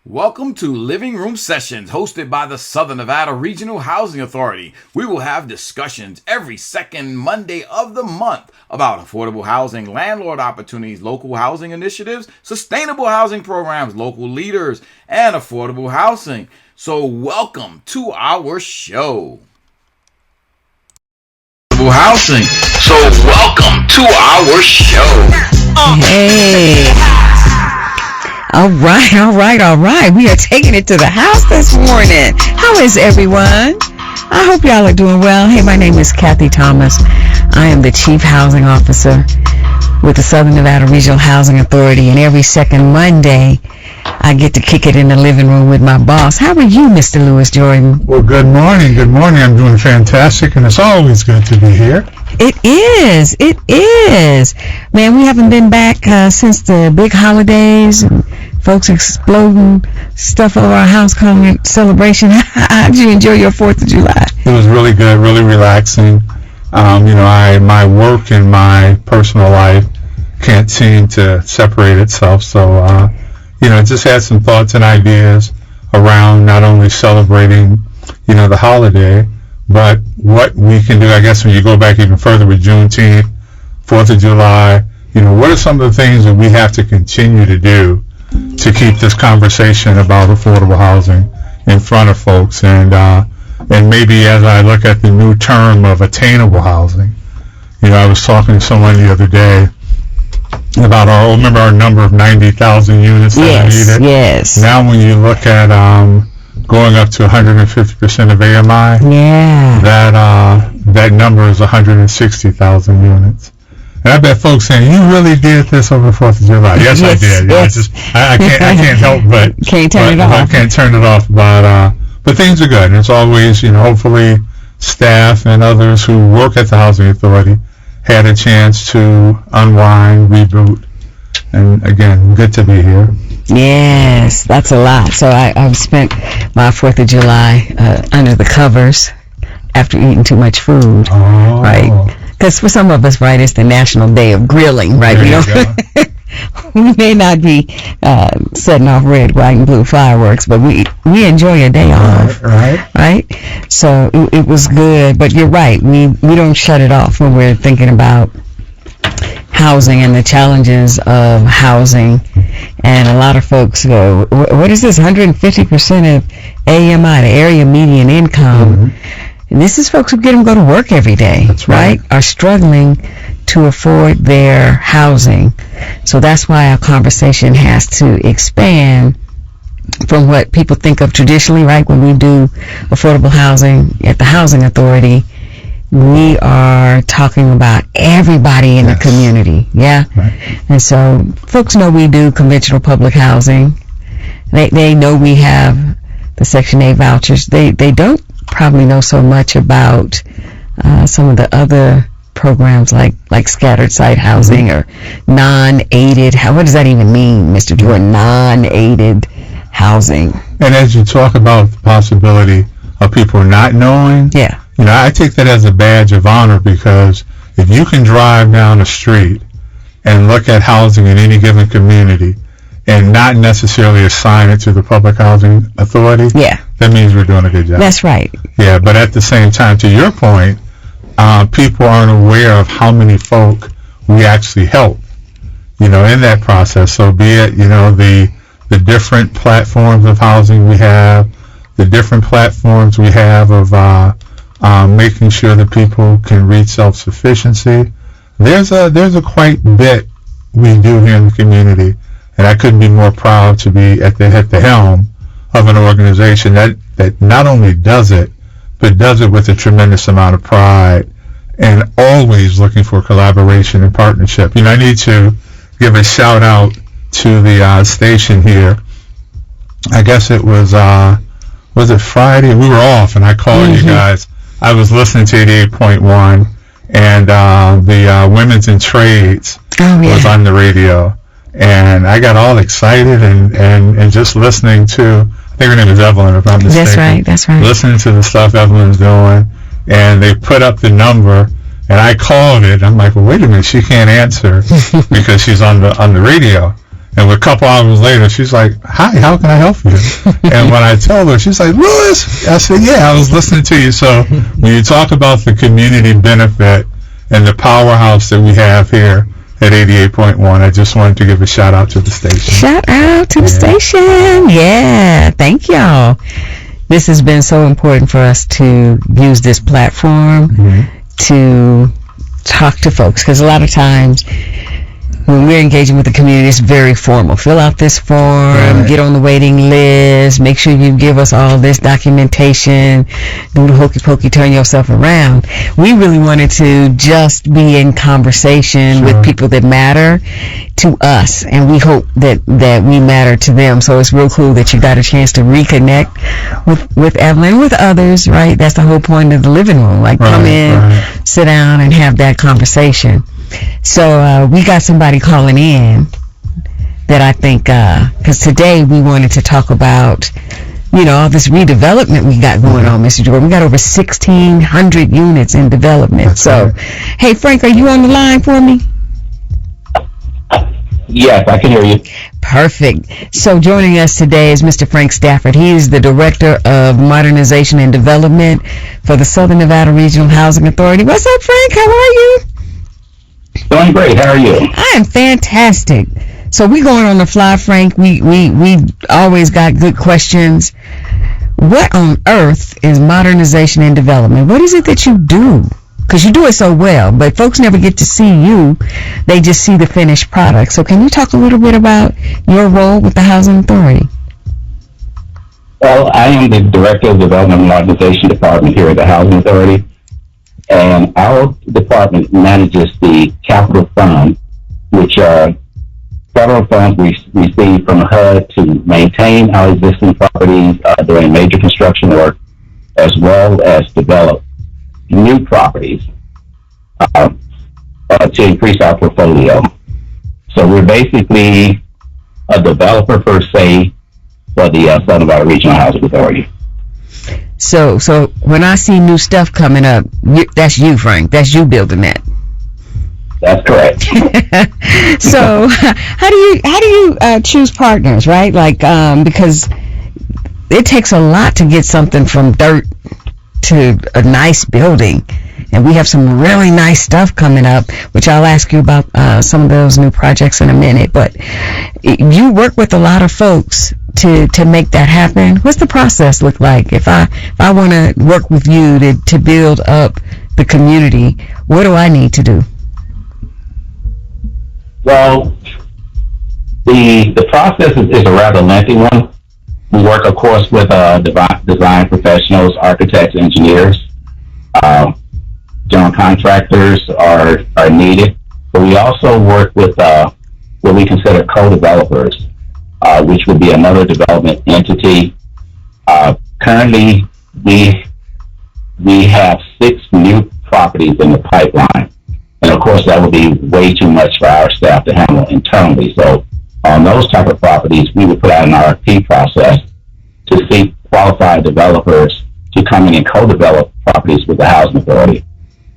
Welcome to Living Room Sessions, hosted by the Southern Nevada Regional Housing Authority. We will have discussions every second Monday of the month about affordable housing, landlord opportunities, local housing initiatives, sustainable housing programs, local leaders, and affordable housing. So welcome to our show. Affordable housing. So welcome to our show. Hey. All right. We are taking it to the house this morning. How is everyone? I hope y'all are doing well. Hey, my name is Kathi Thomas. I am the Chief Housing Officer with the Southern Nevada Regional Housing Authority, and every second Monday, I get to kick it in the living room with my boss. How are you, Mr. Lewis Jordan? Well, good morning. I'm doing fantastic, and it's always good to be here. It is. Man, we haven't been back since the big holidays and folks exploding stuff over our house calling it celebration. How did you enjoy your 4th of July? It was really good, really relaxing. My work and my personal life can't seem to separate itself. So, just had some thoughts and ideas around not only celebrating, the holiday, but what we can do. I guess when you go back even further with Juneteenth, 4th of July, what are some of the things that we have to continue to do to keep this conversation about affordable housing in front of folks? And maybe as I look at the new term of attainable housing, I was talking to someone the other day about our number of 90,000 units that are needed. Yes. Now when you look at going up to 150% of AMI, that number is 160,000 units. And I bet folks saying, "You really did this over the 4th of July?" Yes, I did. Yes. I can't help but can't turn it off. I can't turn it off. But things are good. And it's always, hopefully staff and others who work at the Housing Authority had a chance to unwind, reboot, and again, good to be here. Yes, that's a lot. So I've spent my 4th of July under the covers after eating too much food, right? Because for some of us, right, it's the National Day of Grilling, right? We may not be setting off red, white, and blue fireworks, but we enjoy a day off, right? So it was good, but you're right. We don't shut it off when we're thinking about housing and the challenges of housing. And a lot of folks go, what is this, 150% of AMI, the area median income? Mm-hmm. And this is folks who go to work every day, right? Are struggling to afford their housing. So that's why our conversation has to expand from what people think of traditionally, right? When we do affordable housing at the Housing Authority, we are talking about everybody in the community, Right. And so folks know we do conventional public housing. They know we have the Section 8 vouchers. They don't probably know so much about some of the other programs like scattered site housing or non-aided. What does that even mean, Mr. Jordan? Non-aided housing. And as you talk about the possibility of people not knowing, I take that as a badge of honor, because if you can drive down the street and look at housing in any given community and not necessarily assign it to the Public Housing Authority, that means we're doing a good job. That's right. Yeah, but at the same time, to your point, people aren't aware of how many folk we actually help, in that process. So be it, the different platforms of housing we have, the different platforms we have of making sure that people can reach self-sufficiency. There's a quite bit we do here in the community, and I couldn't be more proud to be at the helm of an organization that not only does it, but does it with a tremendous amount of pride and always looking for collaboration and partnership. I need to give a shout out to the station here. I guess it was it Friday? We were off, and I called you guys. I was listening to 88.1, and the Women's in Trades was on the radio. And I got all excited and just listening to, I think her name is Evelyn, if I'm mistaken. That's right. Listening to the stuff Evelyn's doing, and they put up the number, and I called it. I'm like, well, wait a minute, she can't answer because she's on the radio. And a couple hours later, she's like, "Hi, how can I help you?" And when I told her, she's like, "Louis," I said, "Yeah, I was listening to you." So when you talk about the community benefit and the powerhouse that we have here at 88.1, I just wanted to give a shout out to the station. Shout out to the station. Yeah, thank y'all. This has been so important for us to use this platform to talk to folks, because a lot of times when we're engaging with the community, it's very formal. Fill out this form, get on the waiting list, make sure you give us all this documentation, do the hokey pokey, turn yourself around. We really wanted to just be in conversation with people that matter to us, and we hope that we matter to them. So it's real cool that you got a chance to reconnect with Evelyn, with others, right? That's the whole point of the living room. Like, come in, sit down, and have that conversation. So we got somebody calling in that I think, because today we wanted to talk about, all this redevelopment we got going on, Mr. Jordan. We got over 1,600 units in development. Hey, Frank, are you on the line for me? Yes, I can hear you. Perfect. So joining us today is Mr. Frank Stafford. He is the Director of Modernization and Development for the Southern Nevada Regional Housing Authority. What's up, Frank? How are you? Doing great. How are you? I am fantastic. So we going on the fly, Frank. We always got good questions. What on earth is modernization and development? What is it that you do? Because you do it so well, but folks never get to see you. They just see the finished product. So can you talk a little bit about your role with the Housing Authority? Well, I am the Director of Development and Modernization Department here at the Housing Authority. And our department manages the capital fund, which are federal funds we receive from HUD to maintain our existing properties during major construction work, as well as develop new properties to increase our portfolio. So we're basically a developer per se for the Southern Nevada Regional Housing Authority. So when I see new stuff coming up, that's you, Frank. That's you building that. That's correct. So how do you choose partners, right? Like because it takes a lot to get something from dirt to a nice building, and we have some really nice stuff coming up, which I'll ask you about some of those new projects in a minute. But you work with a lot of folks to make that happen. What's the process look like? If I want to work with you to build up the community, what do I need to do? Well, the process is a rather lengthy one. We work, of course, with design professionals, architects, engineers. General contractors are needed, but we also work with what we consider co-developers, which would be another development entity. Currently, we have 6 new properties in the pipeline, and of course that would be way too much for our staff to handle internally. So on those type of properties, we would put out an RFP process to seek qualified developers to come in and co-develop properties with the Housing Authority.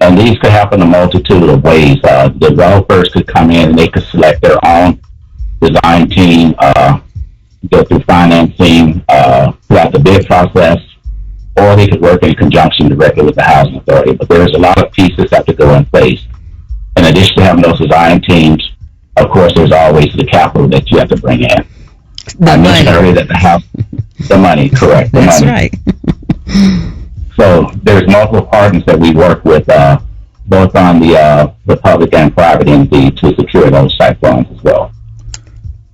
And these could happen a multitude of ways. Developers could come in and they could select their own design team, go through financing, throughout the bid process, or they could work in conjunction directly with the Housing Authority. But there's a lot of pieces that have to go in place. In addition to having those design teams, of course, there's always the capital that you have to bring in. I mentioned earlier that the money, correct. That's right. So there's multiple partners that we work with, both on the public and private entity to secure those type funds as well.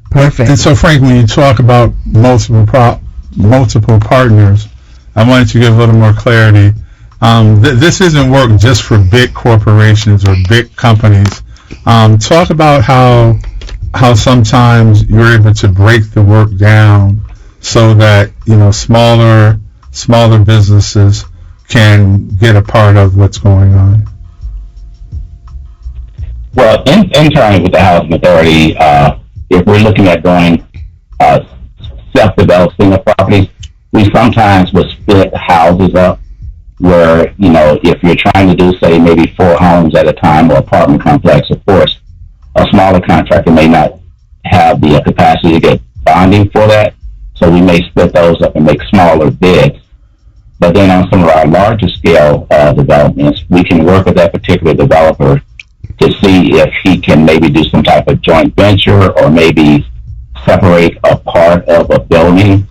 Perfect. And so, Frank, when you talk about multiple partners, I wanted to give a little more clarity. This isn't work just for big corporations or big companies. Talk about how sometimes you're able to break the work down so that smaller businesses can get a part of what's going on. Well, internally with the Housing Authority, if we're looking at going self-developed single properties, we sometimes will split houses up where, if you're trying to do, say, maybe 4 homes at a time or apartment complex, of course, a smaller contractor may not have the capacity to get bonding for that. So we may split those up and make smaller bids. But then on some of our larger scale developments, we can work with that particular developer to see if he can maybe do some type of joint venture or maybe separate a part of a building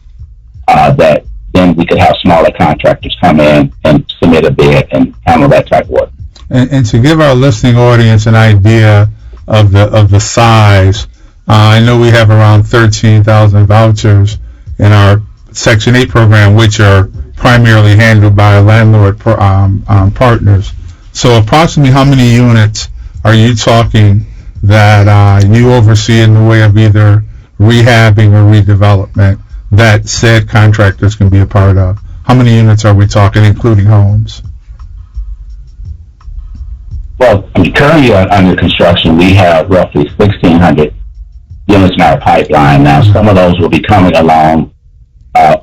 that then we could have smaller contractors come in and submit a bid and handle that type of work. And to give our listening audience an idea of the size, I know we have around 13,000 vouchers in our Section 8 program, which are primarily handled by landlord partners. So approximately how many units are you talking that you oversee in the way of either rehabbing or redevelopment that said contractors can be a part of? How many units are we talking, including homes? Well, currently under construction, we have roughly 1,600 units in our pipeline. Now, some of those will be coming along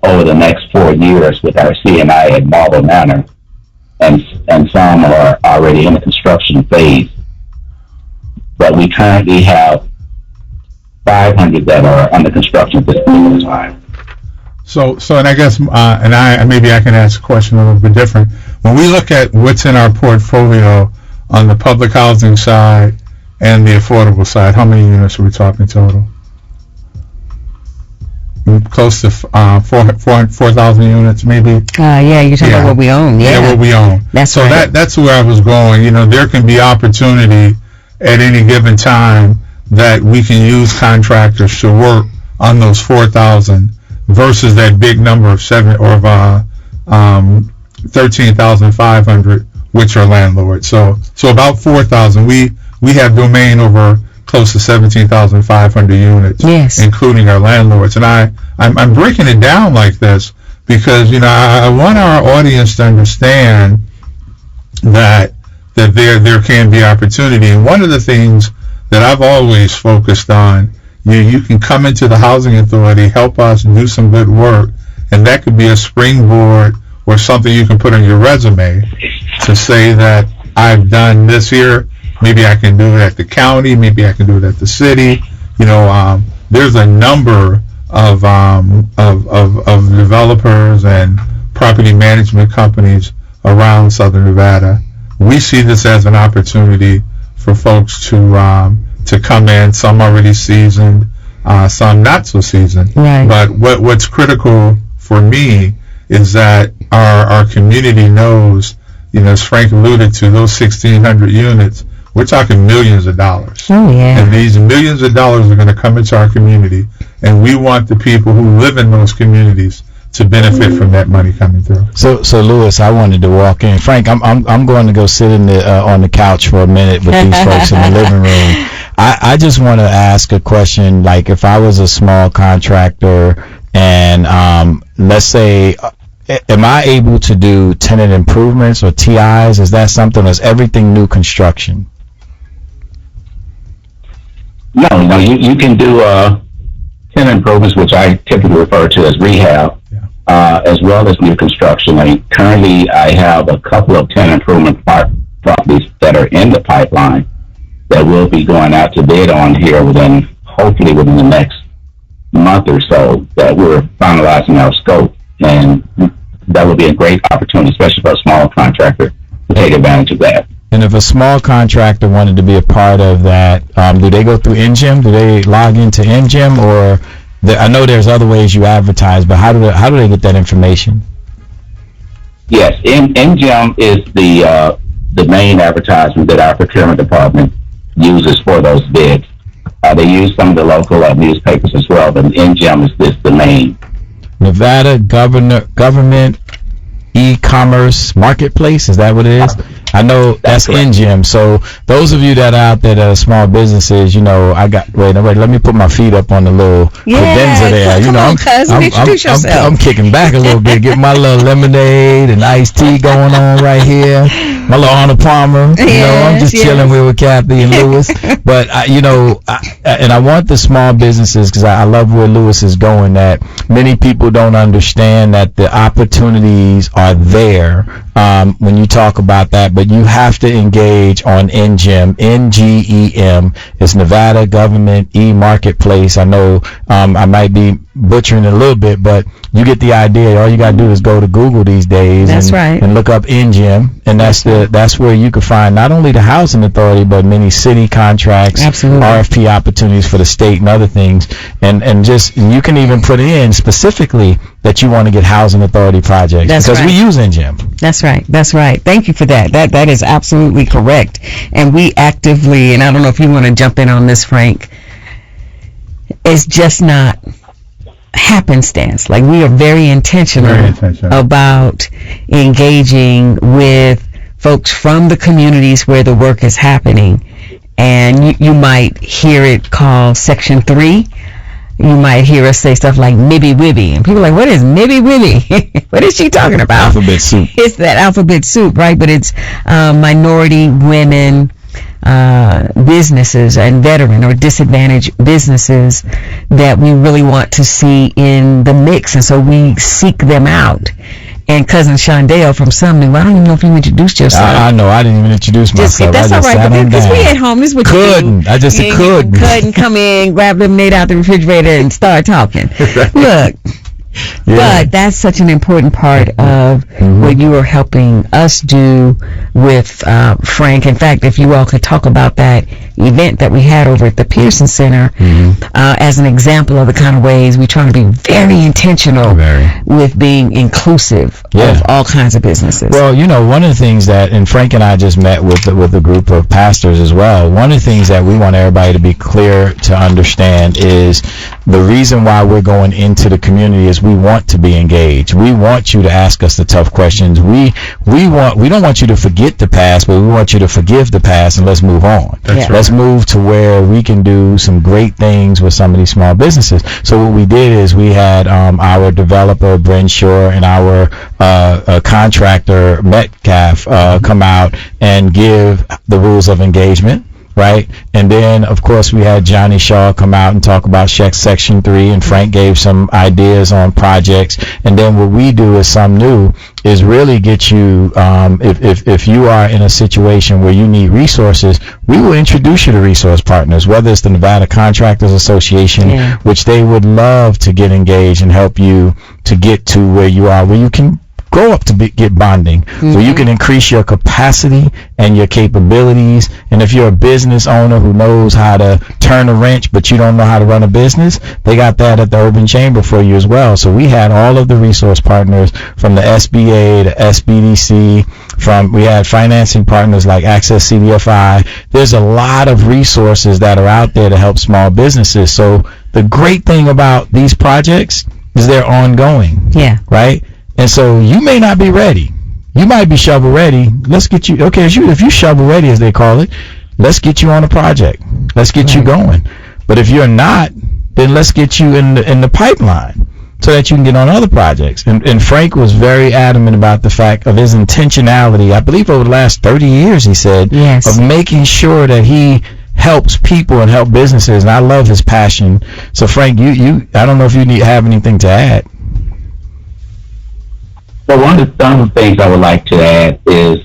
over the next 4 years with our CNI at Marble Manor, and some are already in the construction phase. But we currently have 500 that are under construction at this point in time. So, and I guess, maybe I can ask a question a little bit different. When we look at what's in our portfolio on the public housing side and the affordable side, how many units are we talking total? Close to 4,000 units, maybe. Yeah, you're talking about what we own. Yeah, what we own. That's so right. That's where I was going. You know, there can be opportunity at any given time that we can use contractors to work on those 4,000 versus that big number of 13,500, which are landlords. So about 4,000. We have domain over close to 17,500 units, yes, including our landlords. And I'm breaking it down like this because, you know, I want our audience to understand that there can be opportunity. And one of the things that I've always focused on, you can come into the Housing Authority, help us do some good work, and that could be a springboard or something you can put on your resume to say that I've done this here. Maybe I can do it at the county. Maybe I can do it at the city. You know, there's a number of developers and property management companies around Southern Nevada. We see this as an opportunity for folks to come in. Some already seasoned, some not so seasoned. Right. But what's critical for me is that our community knows, you know, as Frank alluded to, those 1,600 units. We're talking millions of dollars. Oh, yeah. And these millions of dollars are going to come into our community, and we want the people who live in those communities to benefit from that money coming through. So Louis, I wanted to walk in. Frank, I'm going to go sit in on the couch for a minute with these folks in the living room. I just want to ask a question. Like, if I was a small contractor, and let's say, am I able to do tenant improvements or TIs? Is that something? Or is everything new construction? No, you can do tenant improvements, which I typically refer to as rehab, as well as new construction. Currently, I have a couple of tenant improvement properties that are in the pipeline that will be going out to bid on here hopefully within the next month or so, that we're finalizing our scope. And that would be a great opportunity, especially for a small contractor, to take advantage of that. And if a small contractor wanted to be a part of that, do they go through NGIM? Do they log into NGIM? Or I know there's other ways you advertise, but how do they get that information? Yes, NGIM is the main advertisement that our procurement department uses for those bids. They use some of the local newspapers as well, but NGIM is the main. Nevada Government E-Commerce Marketplace, is that what it is? I know that's NGIM. So those of you that are out there that are small businesses, you know, wait, let me put my feet up on the little credenza there. You know, I'm kicking back a little bit, get my little lemonade and iced tea going on right here. My little Arnold Palmer, you know, I'm just chilling with Kathi and Louis. But I want the small businesses, because I love where Louis is going, that many people don't understand that the opportunities are there when you talk about that. but you have to engage on NGEM, NGEM. It's Nevada Government E-Marketplace. I know I might be butchering it a little bit, but you get the idea. All you got to do is go to Google these days and look up NGEM, and that's where you can find not only the housing authority, but many city contracts, RFP opportunities for the state and other things, and you can even put in specifically that you want to get housing authority projects because we use NGEM. That's right. Thank you for that. That is absolutely correct. And we actively, and I don't know if you want to jump in on this, Frank, it's just not happenstance. Like, we are very intentional about engaging with folks from the communities where the work is happening. And you might hear it called Section 3. You might hear us say stuff like Mibby Wibby, and people are like, what is Mibby Wibby? What is she talking about? Alphabet soup. It's that alphabet soup, right? But it's minority women businesses and veteran or disadvantaged businesses that we really want to see in the mix, and so we seek them out. And cousin Shondale from Sumner, I don't even know if you introduced yourself. I know, I didn't even introduce myself. That's all right, because we at home. This is what you do. I just said couldn't. Couldn't come in, grab lemonade out the refrigerator, and start talking. Look. Yeah. But that's such an important part of what you are helping us do with Frank. In fact, if you all could talk about that event that we had over at the Pearson Center as an example of the kind of ways we try to be very intentional with being inclusive of all kinds of businesses. Well, one of the things that, and Frank and I just met with a group of pastors as well, one of the things that we want everybody to be clear to understand is the reason why we're going into the community is we want to be engaged. We want you to ask us the tough questions. We don't want you to forget the past, but we want you to forgive the past and let's move on. Let's move to where we can do some great things with some of these small businesses. So what we did is we had our developer Brenshaw and our contractor Metcalf come out and give the rules of engagement. Right, and then of course we had Johnny Shaw come out and talk about Section 3, and Frank gave some ideas on projects. And then what we do is some new is really get you, if you are in a situation where you need resources, we will introduce you to resource partners, whether it's the Nevada Contractors Association, which they would love to get engaged and help you to get to where you are, where you can go up to get bonding, so you can increase your capacity and your capabilities. And if you're a business owner who knows how to turn a wrench but you don't know how to run a business, they got that at the Urban Chamber for you as well. So we had all of the resource partners from the SBA, the SBDC, we had financing partners like Access CDFI. There's a lot of resources that are out there to help small businesses. So the great thing about these projects is they're ongoing. Right? And so you may not be ready. You might be shovel ready. Let's get you, if you shovel ready, as they call it, let's get you on a project. Let's get you going. But if you're not, then let's get you in the pipeline so that you can get on other projects. And Frank was very adamant about the fact of his intentionality. I believe over the last 30 years, he said, of making sure that he helps people and help businesses. And I love his passion. So Frank, I don't know if you have anything to add. So one of the things I would like to add is,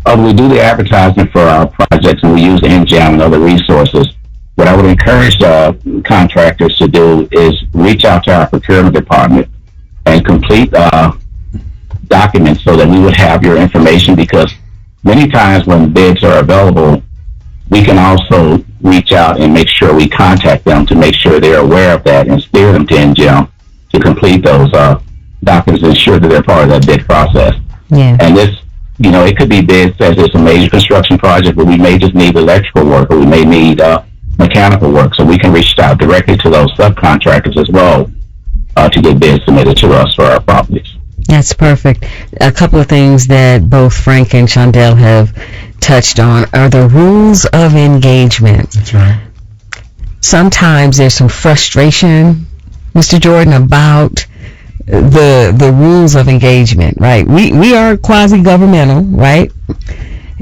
we do the advertisement for our projects and we use NGEM and other resources. What I would encourage contractors to do is reach out to our procurement department and complete documents so that we would have your information, because many times when bids are available, we can also reach out and make sure we contact them to make sure they're aware of that and steer them to NGEM to complete those documents and ensure that they're part of that bid process. And this, it could be bids as it's a major construction project, but we may just need electrical work, or we may need mechanical work. So we can reach out directly to those subcontractors as well to get bids submitted to us for our properties. That's perfect. A couple of things that both Frank and Shondale have touched on are the rules of engagement. That's right. Sometimes there's some frustration, Mr. Jordan, about the rules of engagement, right? We are quasi-governmental, right?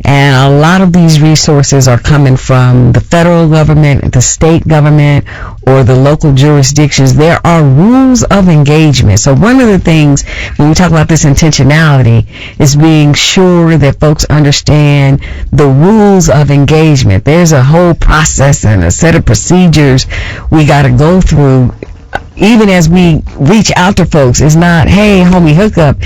And a lot of these resources are coming from the federal government, the state government, or the local jurisdictions. There are rules of engagement. So one of the things when we talk about this intentionality is being sure that folks understand the rules of engagement. There's a whole process and a set of procedures we got to go through. Even as we reach out to folks, it's not, hey, homie, hook up.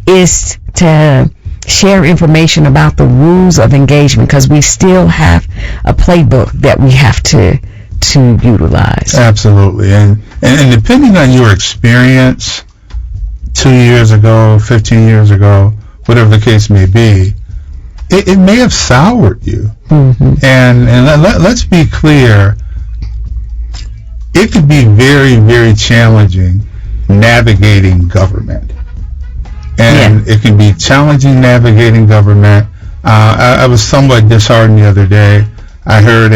It's to share information about the rules of engagement, because we still have a playbook that we have to utilize. Absolutely. And depending on your experience 2 years ago, 15 years ago, whatever the case may be, it may have soured you. Mm-hmm. And let's be clear, it could be very, very challenging navigating government. And it can be challenging navigating government. I was somewhat disheartened the other day. I heard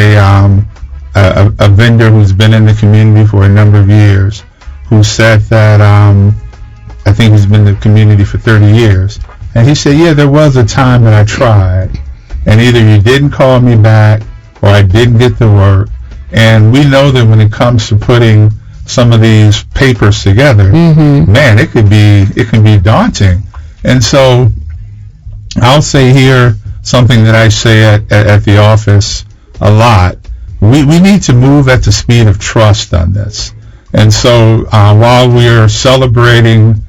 a vendor who's been in the community for a number of years who said that I think he's been in the community for 30 years. And he said, yeah, there was a time that I tried, and either you didn't call me back or I didn't get the work. And we know that when it comes to putting some of these papers together, mm-hmm. man, it can be daunting. And so I'll say here something that I say at the office a lot. We need to move at the speed of trust on this. And so while we are celebrating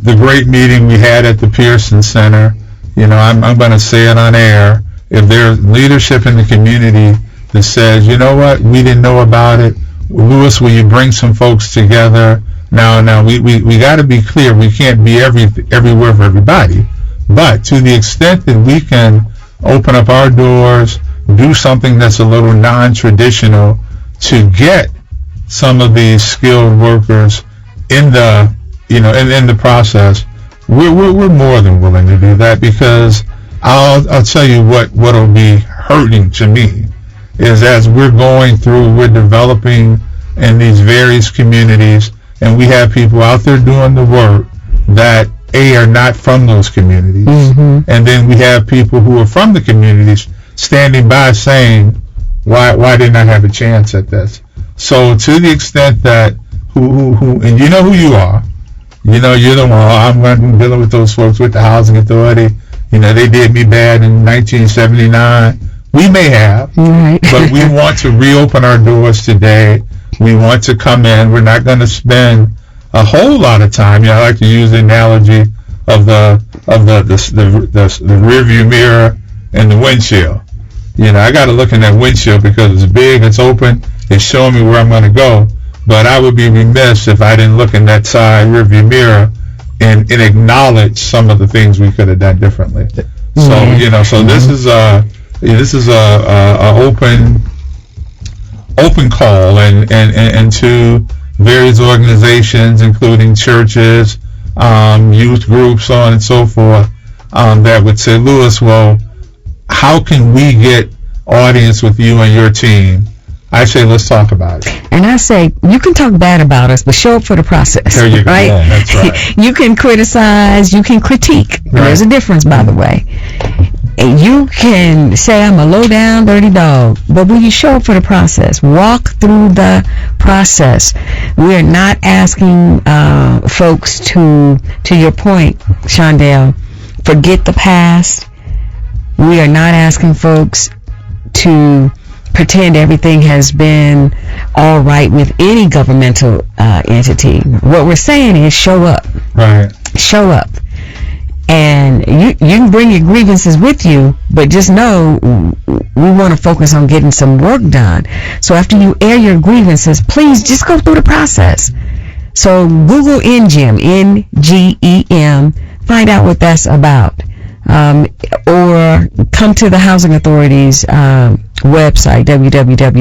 the great meeting we had at the Pearson Center, I'm going to say it on air. If there's leadership in the community that says, you know what, we didn't know about it, Louis, will you bring some folks together? Now, we got to be clear. We can't be everywhere for everybody. But to the extent that we can open up our doors, do something that's a little non-traditional to get some of these skilled workers in the, in the process, we're more than willing to do that, because I'll tell you what'll be hurting to me is as we're developing in these various communities, and we have people out there doing the work that are not from those communities. Mm-hmm. And then we have people who are from the communities standing by saying, why didn't I have a chance at this? So to the extent that who and you know who you are, you're the one, I'm dealing with those folks with the housing authority, they did me bad in 1979. We may have, right. But we want to reopen our doors today. We want to come in. We're not going to spend a whole lot of time. I like to use the analogy of the rear view mirror and the windshield. I got to look in that windshield because it's big, it's open, it's showing me where I'm going to go. But I would be remiss if I didn't look in that side rear view mirror and acknowledge some of the things we could have done differently. So so this is a open call and to various organizations, including churches, youth groups, so on and so forth, that would say, Louis, well, how can we get audience with you and your team? I say, let's talk about it. And I say, you can talk bad about us, but show up for the process. There you go. Right? Yeah, that's right. You can criticize, you can critique. Right. There's a difference, by the way. And you can say I'm a low-down, dirty dog, but will you show up for the process? Walk through the process. We're not asking folks to your point, Shondell, forget the past. We are not asking folks to pretend everything has been all right with any governmental entity. What we're saying is show up. Right. Show up. And you can bring your grievances with you, but just know we want to focus on getting some work done. So after you air your grievances, please just go through the process. So Google NGEM, N-G-E-M, find out what that's about. Or come to the Housing Authority's website, www.snvrha.org.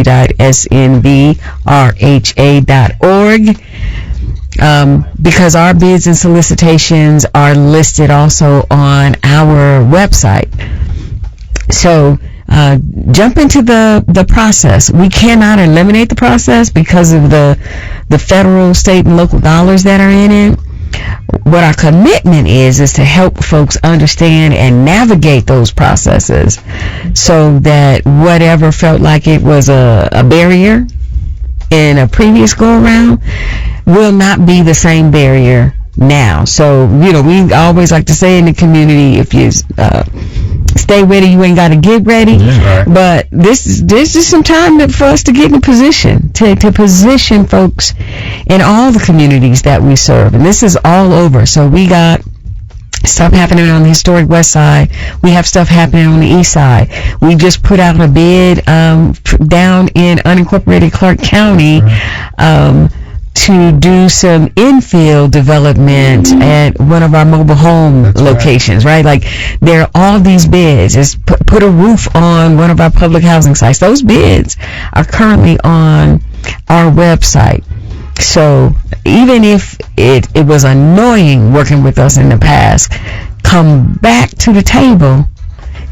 Because our bids and solicitations are listed also on our website. So jump into the process. We cannot eliminate the process because of the federal, state, and local dollars that are in it. what our commitment is to help folks understand and navigate those processes so that whatever felt like it was a barrier in a previous go around will not be the same barrier now. So, we always like to say in the community, if you stay ready, you ain't got to get ready. Yeah, right. But this is some time for us to get in a position to position folks in all the communities that we serve, and this is all over. So we got stuff happening on the Historic Westside. We have stuff happening on the East Side. We just put out a bid down in unincorporated Clark County. To do some infill development at one of our mobile home locations, right? Like, there are all these bids. Just put a roof on one of our public housing sites. Those bids are currently on our website. So even if it was annoying working with us in the past, come back to the table.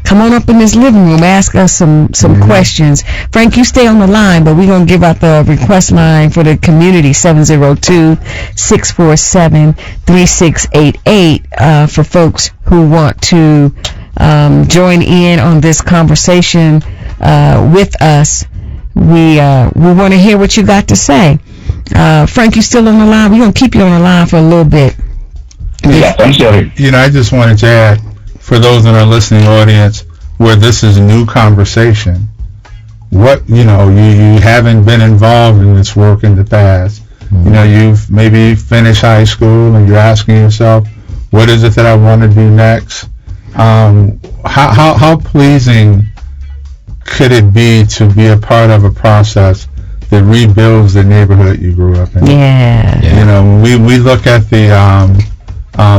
Come on up in this living room, ask us some questions. Frank, you stay on the line, but we're going to give out the request line for the community, 702-647-3688, for folks who want to join in on this conversation with us. We want to hear what you got to say. Frank, you still on the line? We're going to keep you on the line for a little bit. Yes, I'm still here. I just wanted to add, for those in our listening audience, where this is a new conversation, what, you haven't been involved in this work in the past. You've maybe finished high school and you're asking yourself, what is it that I want to do next? How pleasing could it be to be a part of a process that rebuilds the neighborhood you grew up in? Yeah. We look at the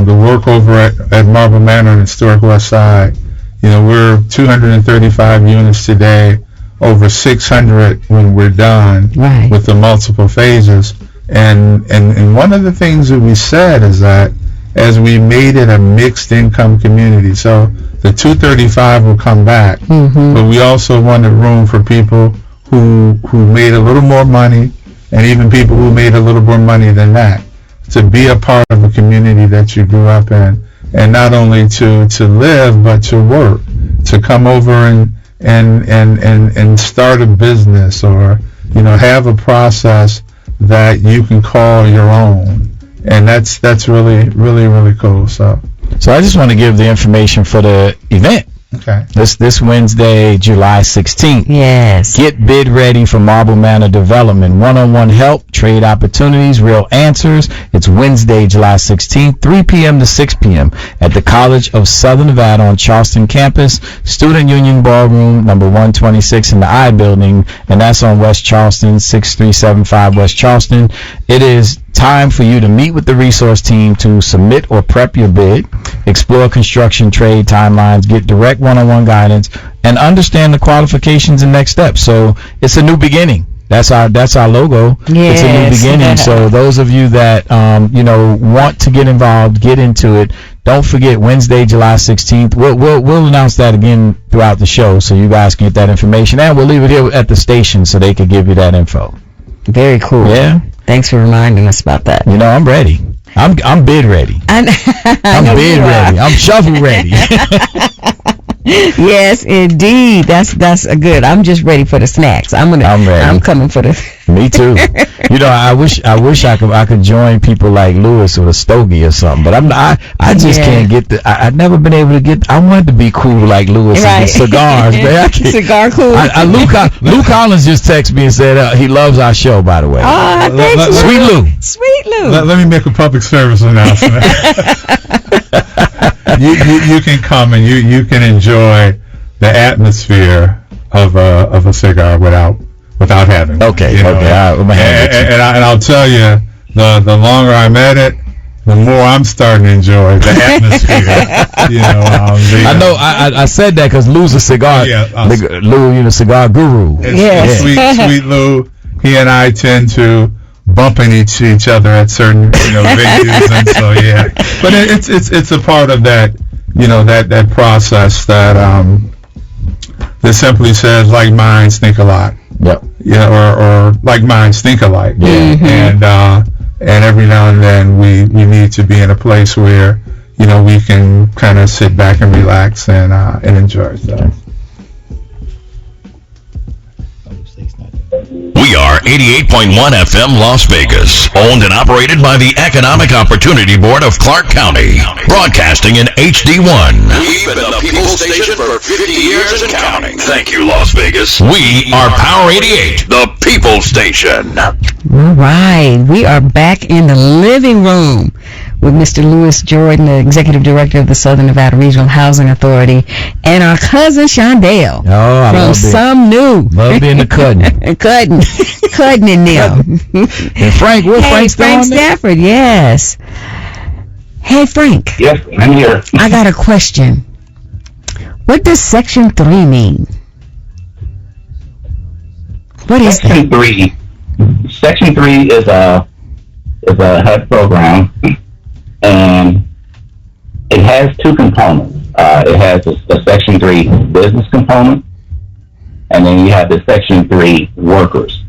work over at Marble Manor and Historic Westside. We're 235 units today, over 600 when we're done with the multiple phases. And one of the things that we said is that as we made it a mixed income community, so the 235 will come back, but we also wanted room for people who made a little more money, and even people who made a little more money than that, to be a part of a community that you grew up in, and not only to live but to work, to come over and start a business, or have a process that you can call your own, and that's really, really, really cool. So I just want to give the information for the event. Okay. This Wednesday, July 16th. Yes. Get bid ready for Marble Manor Development. One-on-one help, trade opportunities, real answers. It's Wednesday, July 16th, 3 p.m. to 6 p.m. at the College of Southern Nevada on Charleston campus, Student Union Ballroom, number 126 in the I Building, and that's on West Charleston, 6375 West Charleston. It is time for you to meet with the resource team to submit or prep your bid, explore construction trade timelines, get direct one-on-one guidance, and understand the qualifications and next steps. So it's a new beginning. That's our logo. Yes. It's a new beginning. So those of you that want to get involved, get into it. Don't forget Wednesday, July 16th. We'll announce that again throughout the show, so you guys can get that information, and we'll leave it here at the station so they can give you that info. Very cool. Yeah. Thanks for reminding us about that. I'm ready. I'm bid ready. I'm bid ready. I'm shovel ready. Yes, indeed. That's a good. I'm just ready for the snacks. I'm ready. I'm coming for the. Me too. I wish I could join people like Lewis with a stogie or something, but I just can't get I've never been able to get. I wanted to be cool like Lewis and get cigars, but I can't. Cigar cool. Lou Collins just texted me and said he loves our show, by the way. Thanks, Sweet Lou. Sweet Lou. Let me make a public service announcement. You can come and you can enjoy the atmosphere of a cigar without having one. Okay. And I'll tell you, the longer I'm at it, the more I'm starting to enjoy the atmosphere. I know. I said that because Lou's a cigar. Lou, cigar guru. Sweet Lou. He and I tend to bump into each other at certain venues, and so but it's a part of that that process that simply says like minds think a lot. Yep. Or like minds think alike. Yeah. and every now and then we need to be in a place where, you know, we can kind of sit back and relax and enjoy ourselves. We are 88.1 FM Las Vegas, owned and operated by the Economic Opportunity Board of Clark County, broadcasting in HD1. We've been the People's Station for 50 years and counting. Thank you, Las Vegas. We are Power 88, the People's Station. All right, we are back in the living room with Mr. Lewis Jordan, the Executive Director of the Southern Nevada Regional Housing Authority, and our cousin Shondell from Some New. Love being the cutting. Cutting in them. And Frank, what's Frank's Frank Stafford, yes. Hey, Frank. Yes, I'm here. I got a question. What does Section 3 mean? What is Section that? Section 3 is a HUD program, and it has two components. It has a Section 3 business component, and then you have the Section 3 workers.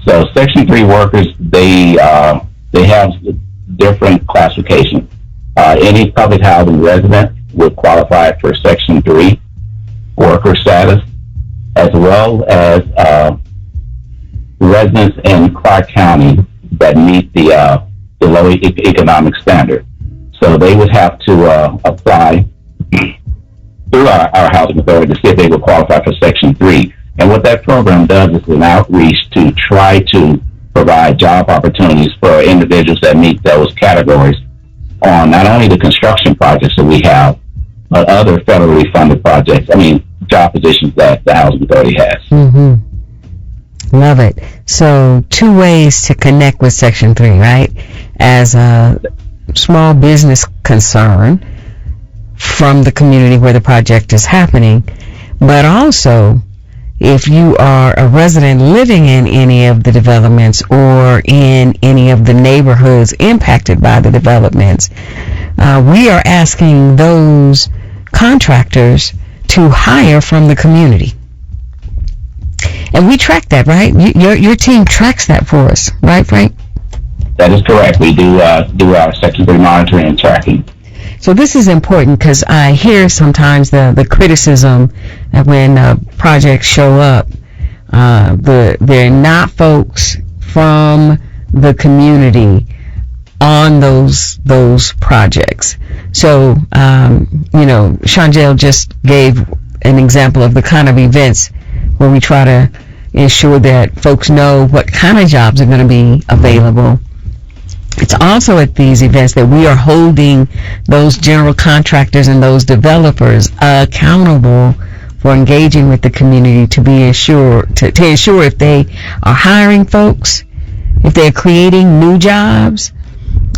So Section 3 workers, they have different classifications. Any public housing resident would qualify for Section 3 worker status, as well as residents in Clark County that meet the low economic standard. So they would have to apply through our housing authority to see if they would qualify for Section 3. And what that program does is an outreach to try to provide job opportunities for individuals that meet those categories on not only the construction projects that we have, but other federally funded projects, job positions that the housing authority has. Mm-hmm. Love it. So 2 ways to connect with Section 3, right? As a small business concern from the community where the project is happening, but also if you are a resident living in any of the developments or in any of the neighborhoods impacted by the developments, we are asking those contractors to hire from the community. And we track that, right? Your team tracks that for us, right, Frank? That is correct. We do our Section 3 monitoring and tracking. So this is important because I hear sometimes the criticism that when projects show up, they're not folks from the community on those projects. So, Shondell just gave an example of the kind of events where we try to ensure that folks know what kind of jobs are going to be available. It's also at these events that we are holding those general contractors and those developers accountable for engaging with the community to ensure if they are hiring folks, if they're creating new jobs,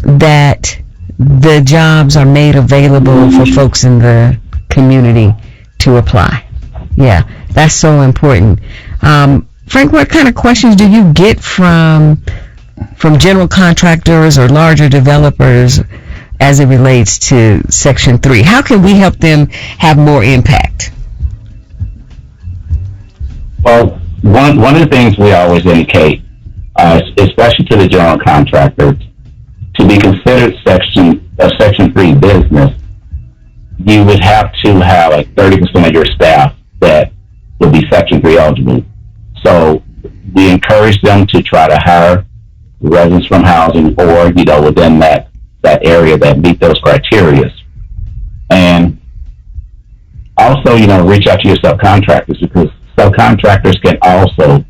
that the jobs are made available for folks in the community to apply. Yeah, that's so important. Frank, what kind of questions do you get from general contractors or larger developers as it relates to Section 3? How can we help them have more impact? Well, one of the things we always indicate, especially to the general contractors, to be considered a Section 3 business, you would have to have like 30% of your staff that would be Section 3 eligible. So we encourage them to try to hire residents from housing or, within that area that meet those criteria. And also, reach out to your subcontractors, because subcontractors can also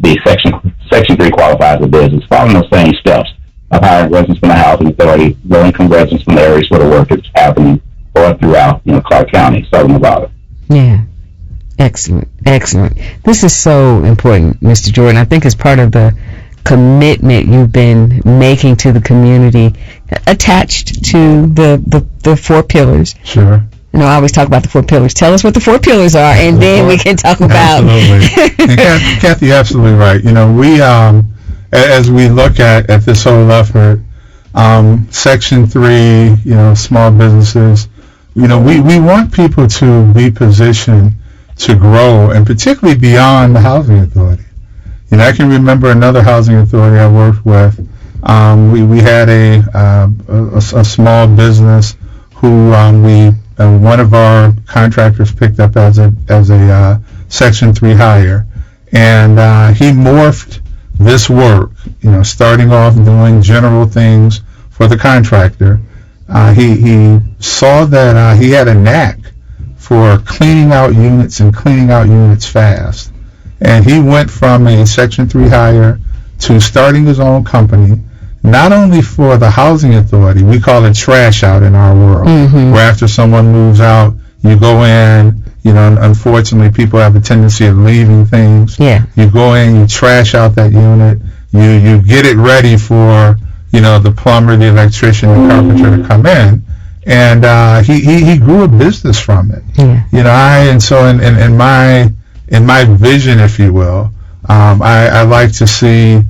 be Section 3 qualified as a business, following those same steps of hiring residents from the housing authority, low-income residents from the areas where the work is happening, or throughout, Clark County, Southern Nevada. Yeah. Excellent. This is so important, Mr. Jordan. I think it's part of the commitment you've been making to the community attached to the 4 pillars. Sure. I always talk about the 4 pillars. Tell us what the 4 pillars are, and then we can talk about. Absolutely. And Kathy, absolutely right. We, as we look at this whole effort, Section 3, small businesses, we want people to be positioned to grow, and particularly beyond the housing authority. I can remember another housing authority I worked with We had a small business who one of our contractors picked up as a Section 3 hire, and he morphed this work, starting off doing general things for the contractor. He saw that he had a knack for cleaning out units and cleaning out units fast. And he went from a Section 3 hire to starting his own company, not only for the housing authority, we call it trash out in our world, where after someone moves out, you go in, unfortunately people have a tendency of leaving things. Yeah. You go in, you trash out that unit, you get it ready for, the plumber, the electrician, the carpenter to come in. And he grew a business from it. Yeah. And so in my vision, if you will, I like to see,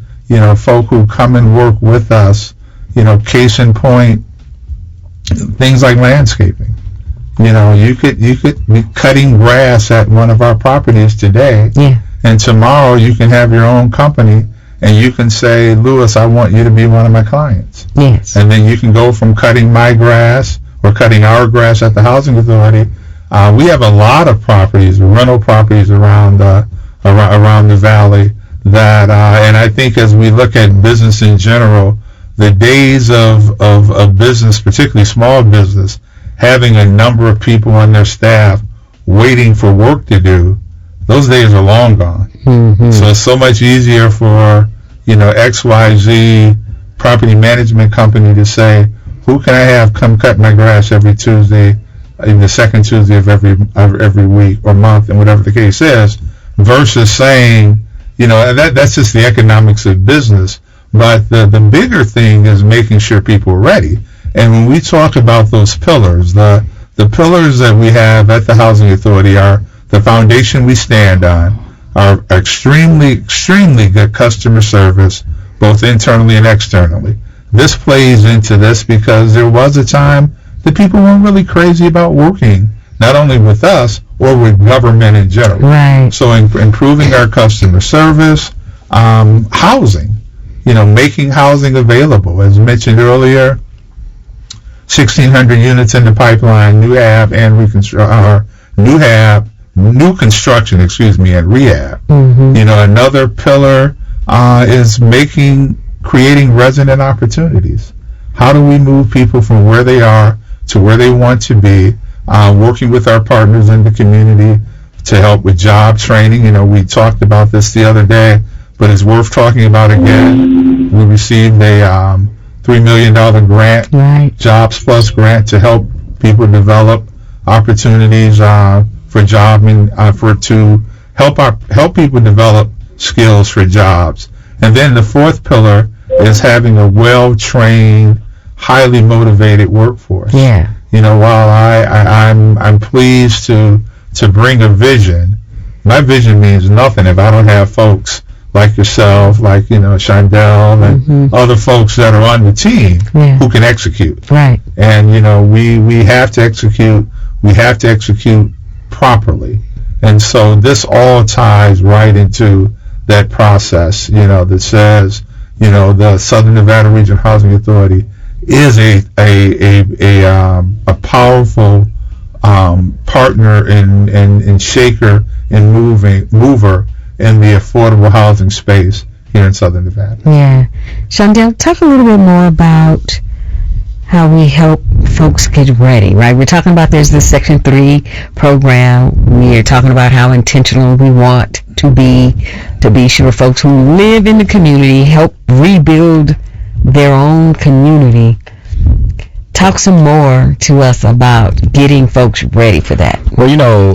folk who come and work with us, case in point, things like landscaping. You could be cutting grass at one of our properties today, and tomorrow you can have your own company, and you can say, Lewis, I want you to be one of my clients. Yes. And then you can go from cutting my grass or cutting our grass at the housing authority. We have a lot of properties, rental properties around the valley that, and I think as we look at business in general, the days of business, particularly small business, having a number of people on their staff waiting for work to do, those days are long gone. So it's so much easier for, XYZ property management company to say, who can I have come cut my grass every Tuesday, the second Tuesday of every week or month, and whatever the case is, versus saying, that's just the economics of business. But the bigger thing is making sure people are ready. And when we talk about those pillars, the pillars that we have at the Housing Authority are the foundation we stand on, are extremely, extremely good customer service, both internally and externally. This plays into this because there was a time that people weren't really crazy about working, not only with us, or with government in general. Right. So improving our customer service, housing, making housing available. As mentioned earlier, 1,600 units in the pipeline, new construction, and rehab. Another pillar is creating resident opportunities. How do we move people from where they are to where they want to be, working with our partners in the community to help with job training. We talked about this the other day, but it's worth talking about again. We received a $3 million grant, right, Jobs Plus grant, to help people develop opportunities for to help people develop skills for jobs. And then the fourth pillar is having a well-trained, highly motivated workforce. Yeah. While I'm pleased to bring a vision, my vision means nothing if I don't have folks like yourself, like Shondell and other folks that are on the team who can execute. Right. And we have to execute. We have to execute properly. And so this all ties right into that process. That says the Southern Nevada Regional Housing Authority is a powerful partner and shaker and mover in the affordable housing space here in Southern Nevada. Yeah. Shondell, talk a little bit more about how we help folks get ready, right? We're talking about there's this Section 3 program. We're talking about how intentional we want to be sure folks who live in the community help rebuild their own community. Talk some more to us about getting folks ready for that. Well,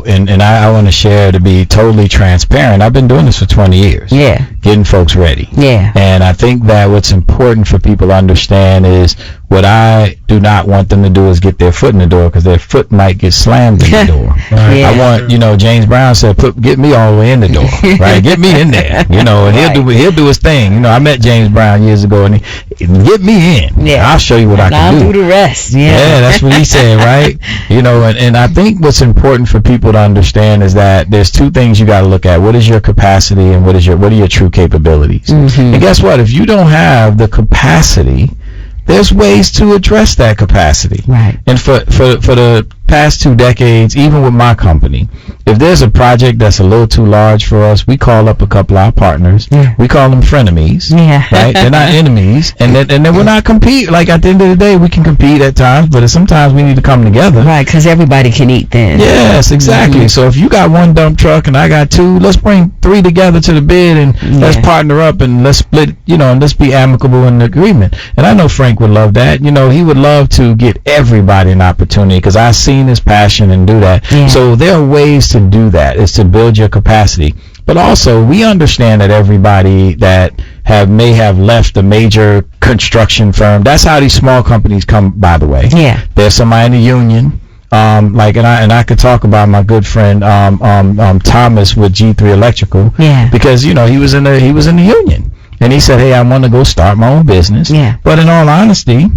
and I want to share, to be totally transparent, I've been doing this for 20 years. Yeah. Getting folks ready. Yeah. And I think that what's important for people to understand is what I do not want them to do is get their foot in the door, because their foot might get slammed in the door. Right. Yeah. I want, James Brown said, get me all the way in the door, right? Get me in there, and right, he'll do his thing. I met James Brown years ago, and he get me in. Yeah. I'll show you what I can do. I'll do the rest. Yeah. Yeah, that's what he said, right? And I think what's important important for people to understand is that there's two things you got to look at. What is your capacity, and what are your true capabilities? And guess what? If you don't have the capacity, there's ways to address that capacity. Right. And for the past 2 decades, even with my company, if there's a project that's a little too large for us, we call up a couple of our partners. Yeah. We call them frenemies. Yeah. Right? They're not enemies. And then we're not compete. Like, at the end of the day, we can compete at times, but sometimes we need to come together. Right, because everybody can eat then. Yes, exactly. So if you got one dump truck and I got 2, let's bring 3 together to the bid and let's partner up and let's split, and let's be amicable in the agreement. And I know Frank would love that. He would love to get everybody an opportunity, because I've seen his passion and do that. Yeah. So there are ways to do that, is to build your capacity. But also, we understand that everybody that may have left a major construction firm, that's how these small companies come, by the way. Yeah. There's somebody in the union. And I could talk about my good friend Thomas with G3 Electrical. Yeah. Because he was in the union, and he said, "Hey, I want to go start my own business." Yeah. But in all honesty,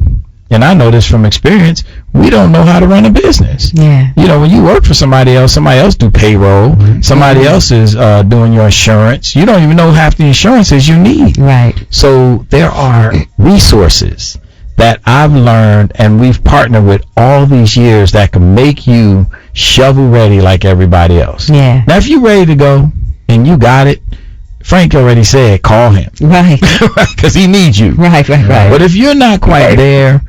and I know this from experience, we don't know how to run a business. Yeah. When you work for somebody else do payroll. Somebody else is doing your insurance. You don't even know half the insurances you need. Right. So there are resources that I've learned and we've partnered with all these years that can make you shovel ready like everybody else. Yeah. Now, if you're ready to go and you got it, Frank already said, call him. Right. Because he needs you. Right. But if you're not quite there,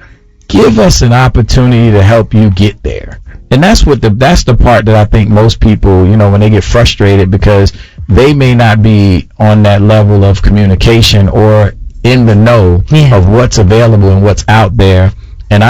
give us an opportunity to help you get there. And that's the part that I think most people, when they get frustrated because they may not be on that level of communication or in the know of what's available and what's out there. And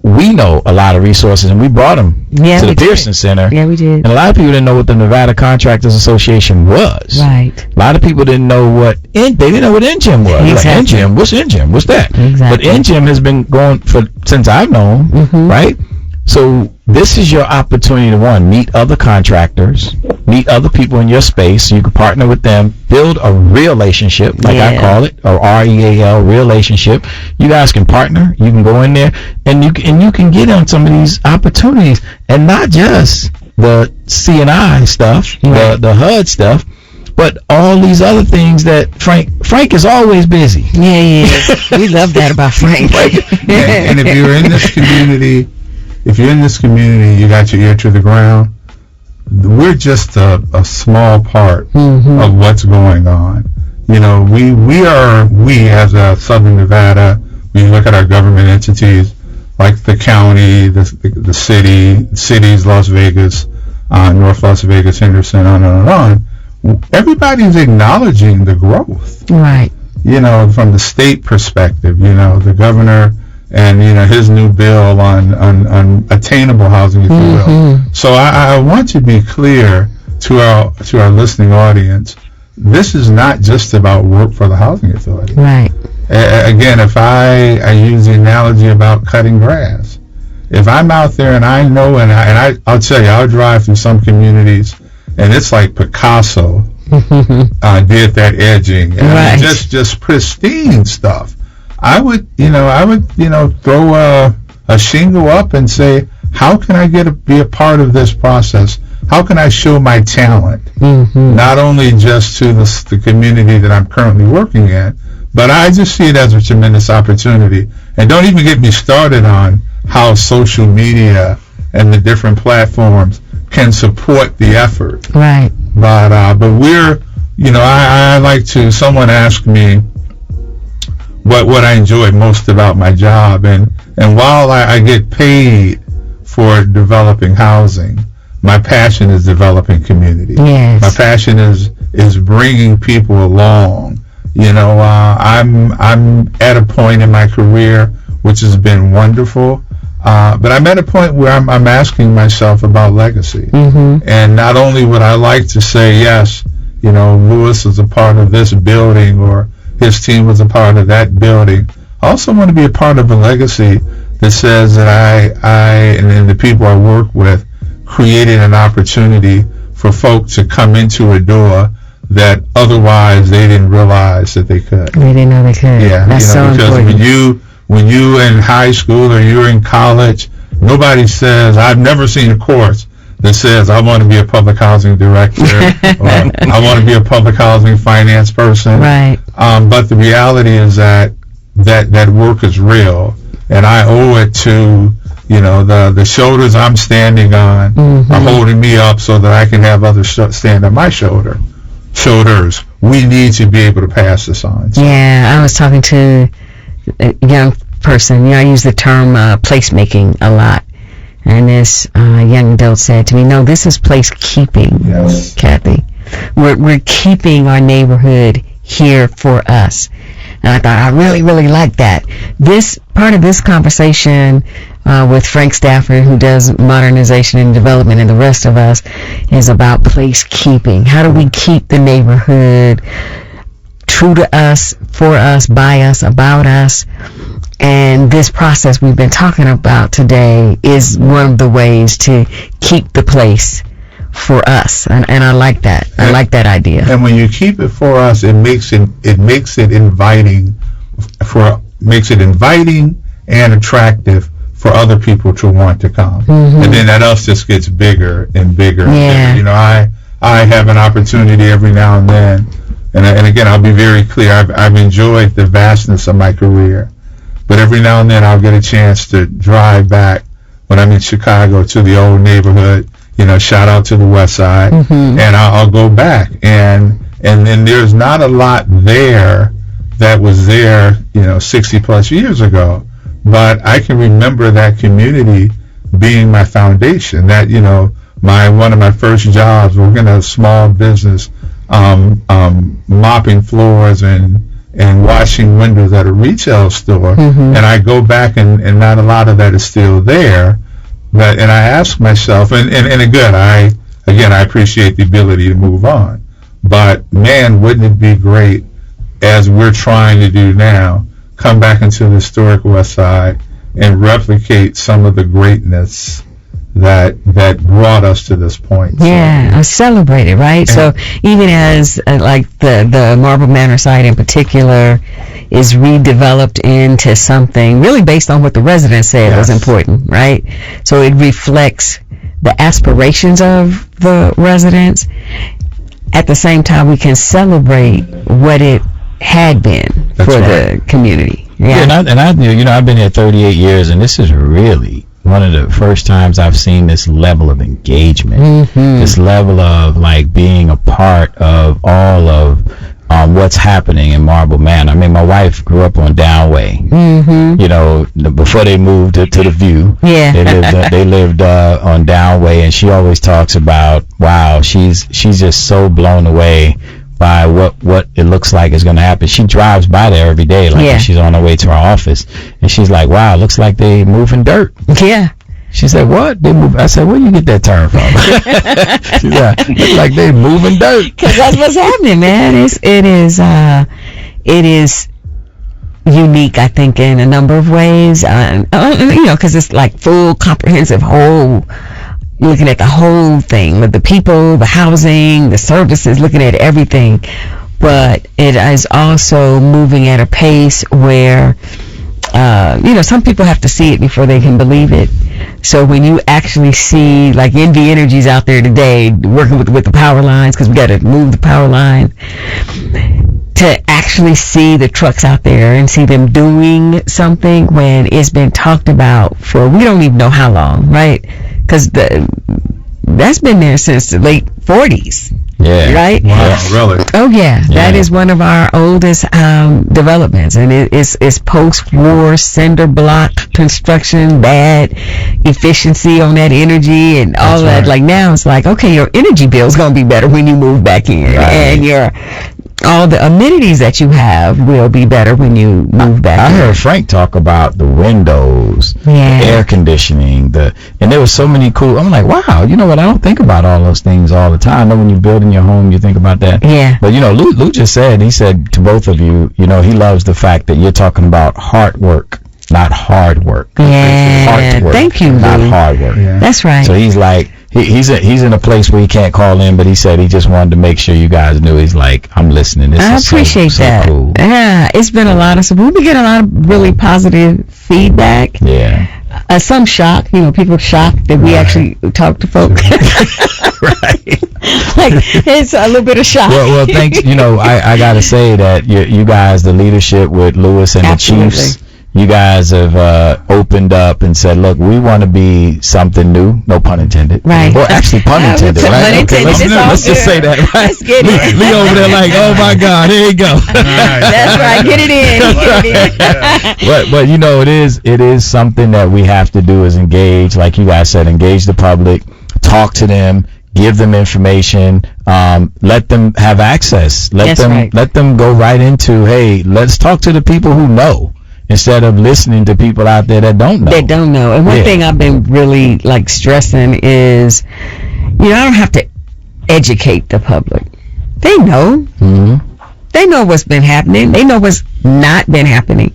we know a lot of resources, and we brought them to the Pearson Center. Yeah, we did. And a lot of people didn't know what the Nevada Contractors Association was. Right. A lot of people didn't know what NGIM was. Exactly. Like, NGIM, what's NGIM? What's that? Exactly. But NGIM has been going since I've known, right? So this is your opportunity to, meet other contractors, meet other people in your space, so you can partner with them, build a relationship, like I call it, or REAL, relationship. You guys can partner. You can go in there, and you can get on some of these opportunities, and not just the C&I stuff, the HUD stuff, but all these other things that Frank is always busy. Yeah. We love that about Frank. And if you're in this community, you got your ear to the ground, we're just a small part of what's going on. We as a Southern Nevada, we look at our government entities like the county, the cities, Las Vegas, North Las Vegas, Henderson, on and on. Everybody's acknowledging the growth. Right. From the state perspective, the governor and his new bill on attainable housing, if you will. So I want to be clear to our listening audience. This is not just about work for the housing authority. Right. Again, if I use the analogy about cutting grass, if I'm out there and I know, and I'll tell you, I'll drive through some communities and it's like Picasso did that edging, and just pristine stuff. I would throw a shingle up and say, how can I be a part of this process? How can I show my talent? Not only just to the community that I'm currently working in, but I just see it as a tremendous opportunity. And don't even get me started on how social media and the different platforms can support the effort. Right. But we're, I like to, someone asked me what I enjoy most about my job, and while I get paid for developing housing, my passion is developing community. Yes. My passion is bringing people along. I'm at a point in my career which has been wonderful, but I'm at a point where I'm asking myself about legacy. And not only would I like to say, yes, Lewis is a part of this building, or his team was a part of that building, I also want to be a part of a legacy that says that I and the people I work with created an opportunity for folk to come into a door that otherwise they didn't realize that they could. They didn't know they could. Yeah, that's so because important. when you in high school or you're in college, nobody says, I've never seen a course that says I want to be a public housing director or I want to be a public housing finance person. Right. But the reality is that work is real, and I owe it to, you know, the shoulders I'm standing on are holding me up so that I can have others stand on my shoulders. We need to be able to pass this on. So. Yeah, I was talking to a young person. You know, I use the term placemaking a lot. And this young adult said to me, no, this is place keeping, yes. Kathi. We're keeping our neighborhood here for us. And I thought, I really, really like that. This part of this conversation with Frank Stafford, who does Modernization and Development, and the rest of us, is about place keeping. How do we keep the neighborhood true to us, for us, by us, about us? And this process we've been talking about today is one of the ways to keep the place for us, and I like that. I like that idea. And when you keep it for us, it makes it inviting and attractive for other people to want to come. And then that us just gets bigger and bigger. And bigger. You know, I have an opportunity every now and then, and again, I'll be very clear. I've enjoyed the vastness of my career. But every now and then I'll get a chance to drive back when I'm in Chicago to the old neighborhood, you know, shout out to the West Side, and I'll go back. And there's not a lot there that was there, you know, 60 plus years ago. But I can remember that community being my foundation. That, you know, one of my first jobs working at a small business, mopping floors and washing windows at a retail store, and I go back and not a lot of that is still there, but I ask myself, and again I appreciate the ability to move on, but man, wouldn't it be great, as we're trying to do now, come back into the Historic Westside and replicate some of the greatness that brought us to this point. Yeah, celebrate it, right? So even as like the Marble Manor site in particular is redeveloped into something really based on what the residents said was important, right? So it reflects the aspirations of the residents. At the same time, we can celebrate what it had been for the community. Yeah, and I you know, I've been here 38 years, and this is really one of the first times I've seen this level of engagement, this level of like being a part of all of what's happening in Marble Manor. I mean, my wife grew up on Downway, you know, before they moved to the View. Yeah, they lived on Downway, and she always talks about, wow, she's just so blown away by what it looks like is going to happen. She drives by there every day, like when she's on her way to her office, and she's like, wow, it looks like they moving dirt. Yeah. She said, what? They move? I said, where do you get that term from? She's like, looks like they moving dirt. Because that's what's happening, man. It is unique, I think, in a number of ways. You know, because it's like full, comprehensive, whole, looking at the whole thing, with the people, the housing, the services, looking at everything. But it is also moving at a pace where, you know, some people have to see it before they can believe it. So when you actually see, like, NV Energy's out there today working with the power lines, because we got to move the power line, to actually see the trucks out there and see them doing something when it's been talked about for we don't even know how long, right? Because that's been there since the late 40s. Yeah. Right? Wow, really? Oh, yeah. That is one of our oldest developments. And it's post-war cinder block construction, bad efficiency on that energy and all that. Right. Like, now it's like, okay, your energy bill is going to be better when you move back in. Right. And all the amenities that you have will be better when you move back in. I heard Frank talk about the windows, the air conditioning, and there was so many cool. I'm like, wow, you know what? I don't think about all those things all the time. I know when you're building your home, you think about that. Yeah. But, you know, Lou just said, he said to both of you, you know, he loves the fact that you're talking about hard work, not hard work. Yeah. Hard work, thank you, not Lou. hard work. Yeah. That's right. So he's like, he's in a place where he can't call in, but he said he just wanted to make sure you guys knew. He's like, I'm listening. I appreciate that. So cool. Yeah, it's been a lot of support. We get a lot of really positive feedback. Yeah. some shock, people shocked that we actually talk to folks. Right. Like, it's a little bit of shock. Well, thanks. I got to say that you guys, the leadership with Lewis and Absolutely. the Chiefs, you guys have opened up and said, look, we want to be something new. No pun intended. Right. Well, actually, pun intended. Right? Okay, let's just say that. Right? Let's get it. Lee over there like, oh my God, here you go. That's right. Get it in. But it is something that we have to do is engage, like you guys said, engage the public, talk to them, give them information, let them have access, let them go right into, hey, let's talk to the people who know, instead of listening to people out there that don't know. They don't know. And one thing I've been really stressing is, I don't have to educate the public. They know. Mm-hmm. They know what's been happening. They know what's not been happening.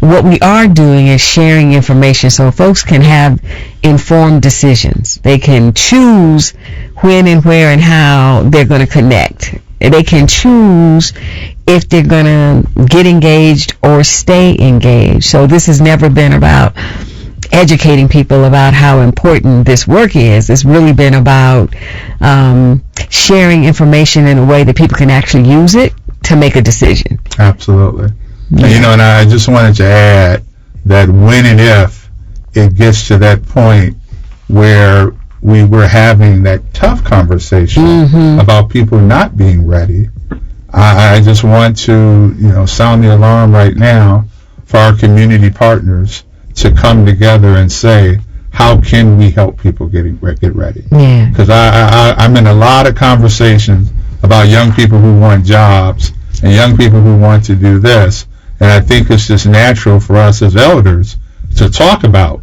What we are doing is sharing information so folks can have informed decisions. They can choose when and where and how they're going to connect. They can choose if they're going to get engaged or stay engaged. So this has never been about educating people about how important this work is. It's really been about sharing information in a way that people can actually use it to make a decision. Absolutely. And I just wanted to add that when and if it gets to that point where we were having that tough conversation about people not being ready, I just want to, sound the alarm right now for our community partners to come together and say, how can we help people get ready? Yeah. Because I'm in a lot of conversations about young people who want jobs and young people who want to do this. And I think it's just natural for us as elders to talk about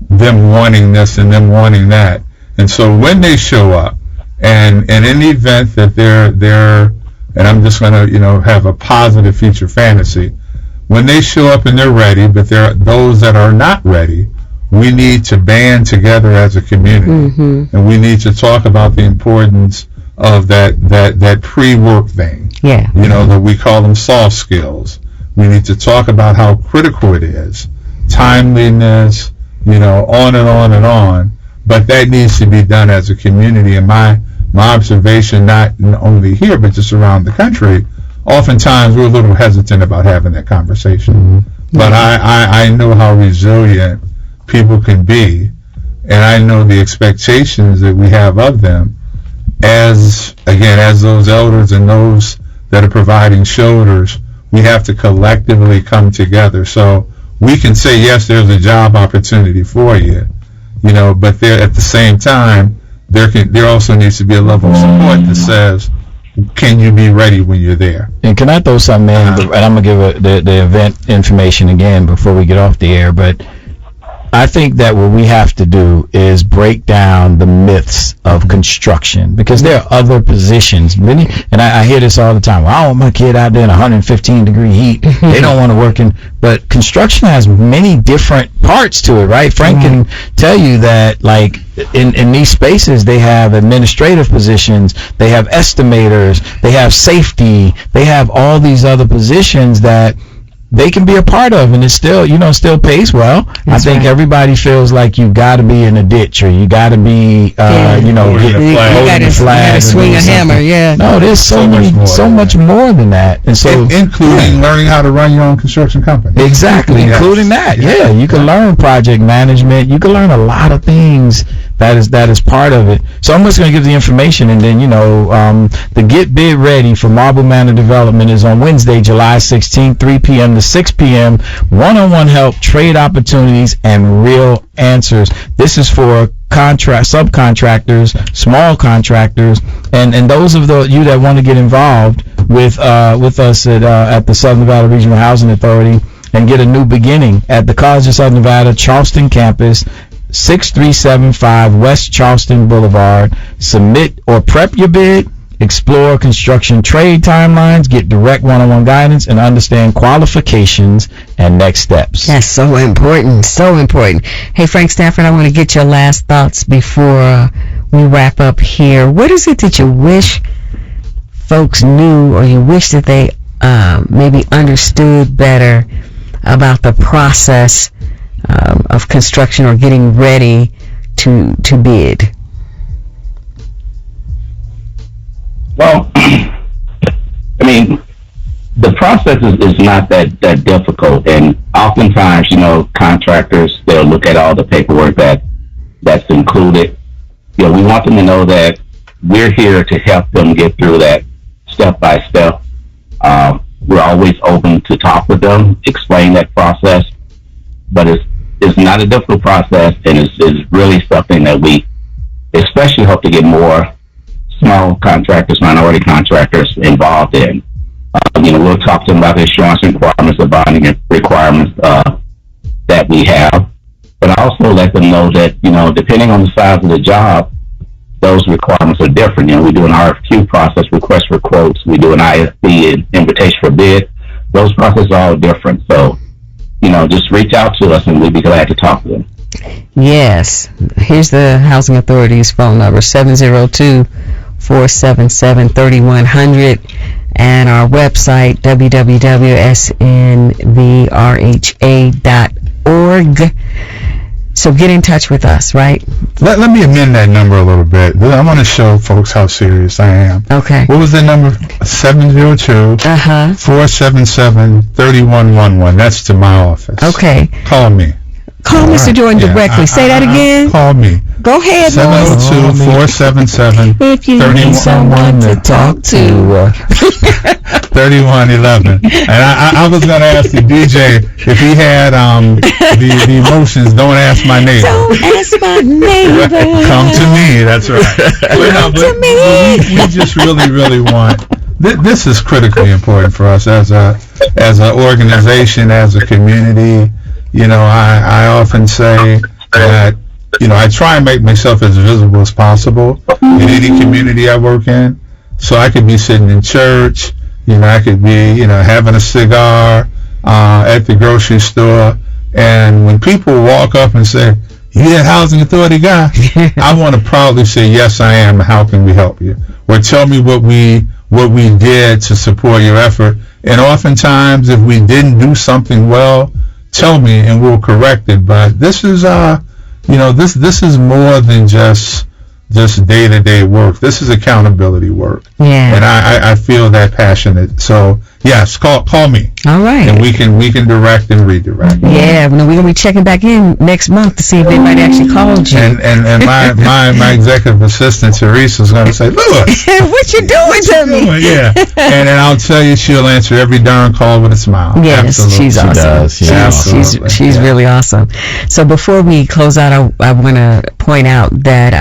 them wanting this and them wanting that. And so when they show up, and in the event that they're and I'm just going to, have a positive future fantasy, when they show up and they're ready, but there are those that are not ready, we need to band together as a community, and we need to talk about the importance of that pre-work thing. Yeah. That we call them soft skills. We need to talk about how critical it is, timeliness, on and on and on. But that needs to be done as a community. And my observation, not only here, but just around the country, oftentimes we're a little hesitant about having that conversation. But I know how resilient people can be, and I know the expectations that we have of them as those elders and those that are providing shoulders. We have to collectively come together. So we can say, yes, there's a job opportunity for you, but there at the same time, there also needs to be a level of support that says, can you be ready when you're there? And can I throw something in? And I'm going to give the event information again before we get off the air, but I think that what we have to do is break down the myths of construction, because there are other positions. Many, and I hear this all the time. Well, I want my kid out there in 115-degree heat. They don't want to work in. But construction has many different parts to it, right? Frank can tell you that, like, in these spaces, they have administrative positions, they have estimators, they have safety, they have all these other positions that they can be a part of, and it's still, still pays well. I think everybody feels like you got to be in a ditch, or you got to be, holding the flag, swing a hammer. Yeah. No, there's so much more than that, and so including learning how to run your own construction company. Exactly, including that. Yeah, you can learn project management. You can learn a lot of things. That is part of it. So I'm just going to give the information, and then the Get Bid Ready for Marble Manor Development is on Wednesday, July 16th, 3 p.m. to 6 p.m. One-on-one help, trade opportunities, and real answers. This is for subcontractors, small contractors, and those of you that want to get involved with us at the Southern Nevada Regional Housing Authority and get a new beginning at the College of Southern Nevada Charleston campus. 6375 West Charleston Boulevard. Submit or prep your bid, explore construction trade timelines, get direct one-on-one guidance, and understand qualifications and next steps. That's so important, so important. Hey, Frank Stanford, I want to get your last thoughts before we wrap up here. What is it that you wish folks knew, or you wish that they maybe understood better about the process of construction or getting ready to bid? Well, I mean, the process is not that difficult, and oftentimes, contractors, they'll look at all the paperwork that's included. We want them to know that we're here to help them get through that step by step. We're always open to talk with them, explain that process, but it's not a difficult process, and it's really something that we especially hope to get more small contractors, minority contractors involved in. We'll talk to them about the insurance requirements, the bonding requirements that we have, but also let them know that, depending on the size of the job, those requirements are different. We do an RFQ process, request for quotes. We do an IFB, invitation for bid. Those processes are all different. So, just reach out to us and we'd be glad to talk to them. Yes. Here's the Housing Authority's phone number, 702-477-3100, and our website, www.snvrha.org. So get in touch with us, right? Let me amend that number a little bit. I want to show folks how serious I am. Okay. What was the number? 702-477-3111. That's to my office. Okay. Call me. Call Mr. Jordan directly. Say that again. Call me. Go ahead, 702-477-3111. If you need someone to talk to. 3111. And I was going to ask the DJ if he had the emotions. Don't ask my neighbor. Don't ask my neighbor. Come to me. That's right. Come to me. We just really want. This is critically important for us as an organization, as a community. I often say that, I try and make myself as visible as possible in any community I work in. So I could be sitting in church, I could be, having a cigar at the grocery store. And when people walk up and say, "You that housing authority guy?" I want to proudly say, "Yes, I am. How can we help you?" Or tell me what we did to support your effort. And oftentimes, if we didn't do something well, tell me and we'll correct it. But this is this is more than just day-to-day work. This is accountability work. Yeah. And I feel that passionate. So yes, call me. All right. And we can direct and redirect. Yeah, we're gonna be checking back in next month to see if anybody actually called you. And my executive assistant Teresa is gonna say, "Look, what you doing to me?" Yeah. And then I'll tell you, she'll answer every darn call with a smile. Yes, absolutely. she's awesome. She does. She's really awesome. So before we close out, I want to point out that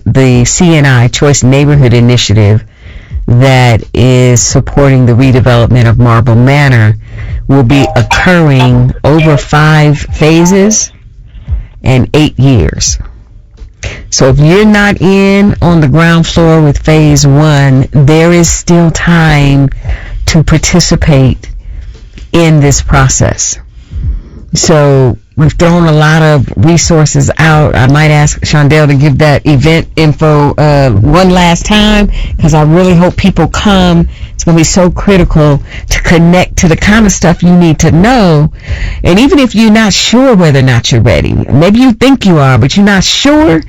the CNI Choice Neighborhood Initiative that is supporting the redevelopment of Marble Manor will be occurring over 5 phases and 8 years. So if you're not in on the ground floor with phase 1, there is still time to participate in this process. So we've thrown a lot of resources out. I might ask Shondell to give that event info one last time, because I really hope people come. It's going to be so critical to connect to the kind of stuff you need to know. And even if you're not sure whether or not you're ready, maybe you think you are, but you're not sure,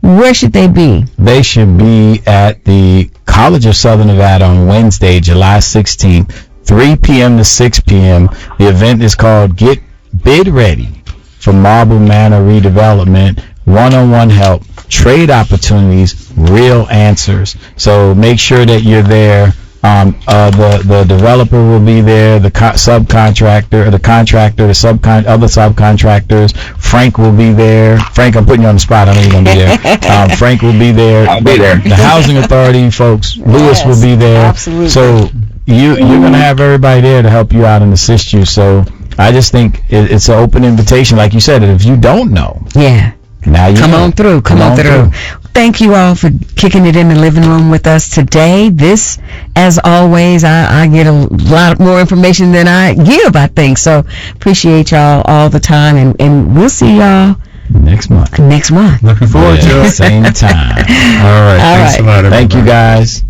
where should they be? They should be at the College of Southern Nevada on Wednesday, July 16th, 3 p.m. to 6 p.m. The event is called Get Bid Ready for Marble Manor Redevelopment, one-on-one help, trade opportunities, real answers. So make sure that you're there. The developer will be there, the subcontractor, the contractor, other subcontractors. Frank will be there. Frank, I'm putting you on the spot. I know you're going to be there. Frank will be there. I'll be there. The housing authority folks, Lewis will be there. Absolutely. So you're going to have everybody there to help you out and assist you. So I just think it's an open invitation. Like you said, if you don't know, Yeah. now you Come know. on through. Come on through. Thank you all for kicking it in the living room with us today. This, as always, I get a lot more information than I give, I think. So appreciate y'all all the time, and we'll see y'all Next month. next month. Looking forward to it. Same time. All right. Thanks a lot, everybody. Thank you, guys.